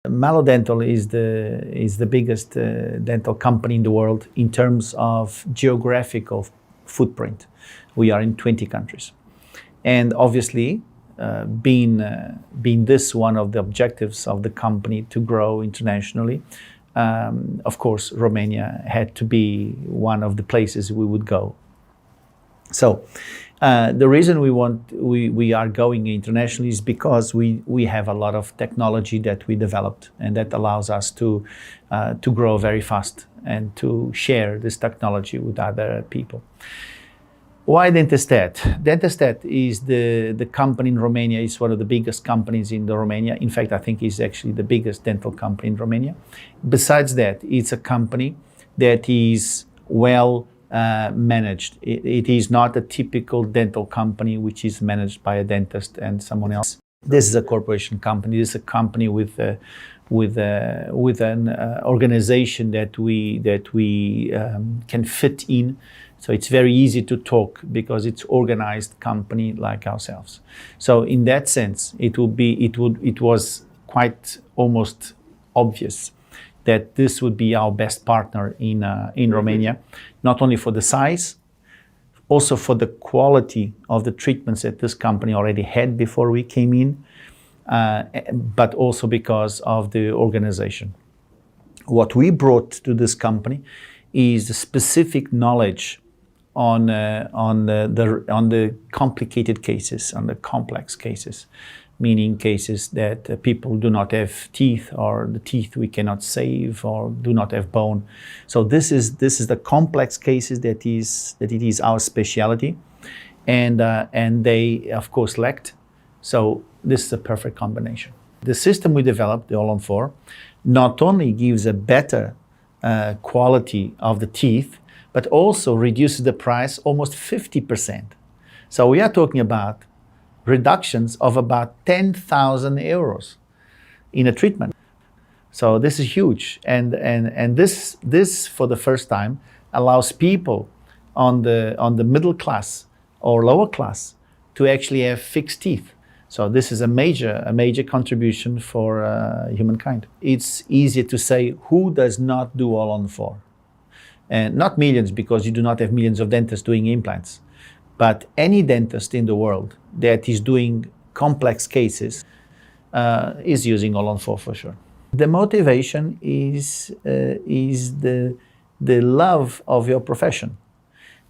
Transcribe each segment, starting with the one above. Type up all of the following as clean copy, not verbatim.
Maló Dental is the biggest dental company in the world in terms of geographical footprint. We are in 20 countries. And obviously, being this one of the objectives of the company to grow internationally, of course, Romania had to be one of the places we would go. So the reason we are going internationally is because we have a lot of technology that we developed, and that allows us to grow very fast and to share this technology with other people. Why DENT ESTET? DENT ESTET is the company in Romania. It's one of the biggest companies in Romania. In fact, I think it's actually the biggest dental company in Romania. Besides that, it's a company that is well managed. It is not a typical dental company which is managed by a dentist and someone else. This is a corporation company. This is a company with an organization that we can fit in. So it's very easy to talk because it's organized company like ourselves. So in that sense, it was quite almost obvious that this would be our best partner in Romania, not only for the size, also for the quality of the treatments that this company already had before we came in, but also because of the organization. What we brought to this company is the specific knowledge on the complicated cases, on the complex cases, meaning cases that people do not have teeth, or the teeth we cannot save, or do not have bone. So this is the complex cases that it is our specialty, and they of course lacked. So this is a perfect combination. The system we developed, the All-on-4, not only gives a better quality of the teeth, but also reduces the price almost 50%. So we are talking about reductions of about 10,000 euros in a treatment. So this is huge, and this for the first time allows people on the middle class or lower class to actually have fixed teeth. So this is a major contribution for humankind. It's easier to say who does not do All-on-4. And not millions, because you do not have millions of dentists doing implants, but any dentist in the world that is doing complex cases is using All-on-4 for sure. The motivation is the love of your profession.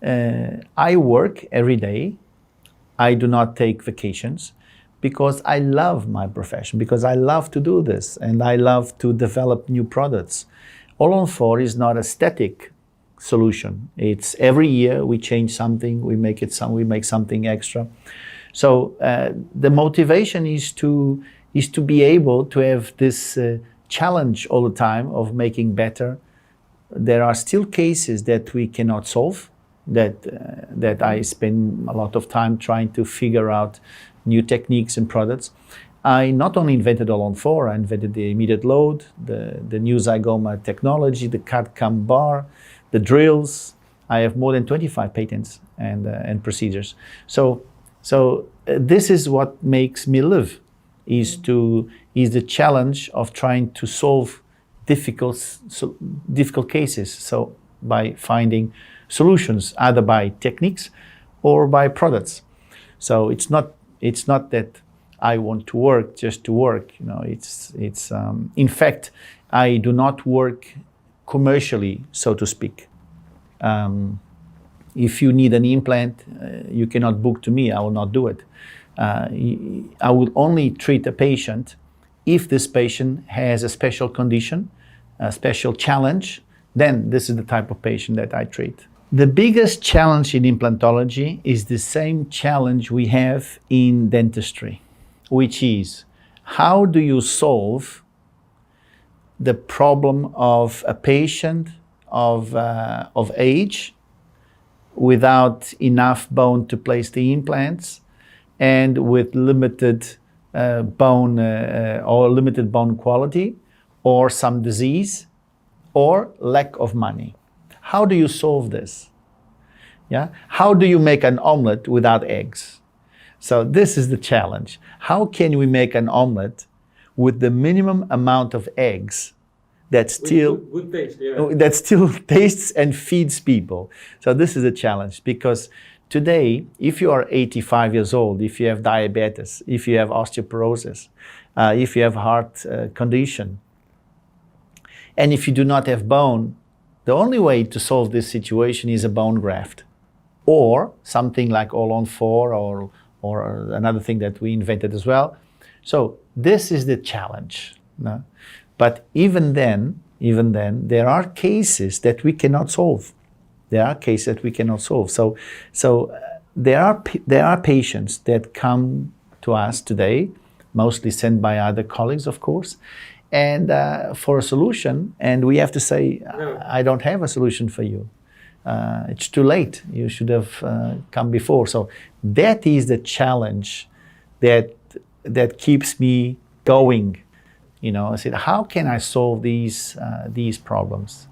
I work every day. I do not take vacations because I love my profession, because I love to do this, and I love to develop new products. All-on-4 is not a static solution. It's every year we change something, we make something extra. So the motivation is to be able to have this challenge all the time of making better. There are still cases that we cannot solve, that I spend a lot of time trying to figure out new techniques and products. I not only invented All-on-4, I invented the immediate load, the new zygoma technology, the CAD/CAM bar, the drills. I have more than 25 patents and procedures. So this is what makes me live, is the challenge of trying to solve difficult cases. So by finding solutions, either by techniques or by products. So it's not that I want to work just to work. You know, in fact, I do not work commercially, so to speak. If you need an implant, you cannot book to me. I will not do it. I will only treat a patient if this patient has a special condition, a special challenge. Then this is the type of patient that I treat. The biggest challenge in implantology is the same challenge we have in dentistry, which is how do you solve the problem of a patient of age without enough bone to place the implants, and with limited bone or limited bone quality, or some disease, or lack of money. How do you solve this? Yeah? How do you make an omelet without eggs? So this is the challenge. How can we make an omelet with the minimum amount of eggs that still good taste, yeah. that still tastes and feeds people. So this is a challenge, because today, if you are 85 years old, if you have diabetes, if you have osteoporosis, if you have heart condition, and if you do not have bone, the only way to solve this situation is a bone graft, or something like all-on-4, or another thing that we invented as well. So this is the challenge. No? But even then, there are cases that we cannot solve. There are cases that we cannot solve. So there are patients that come to us today, mostly sent by other colleagues, of course, and for a solution, and we have to say, No. I don't have a solution for you. It's too late. You should have come before. So that is the challenge that keeps me going. You know, I said, how can I solve these problems?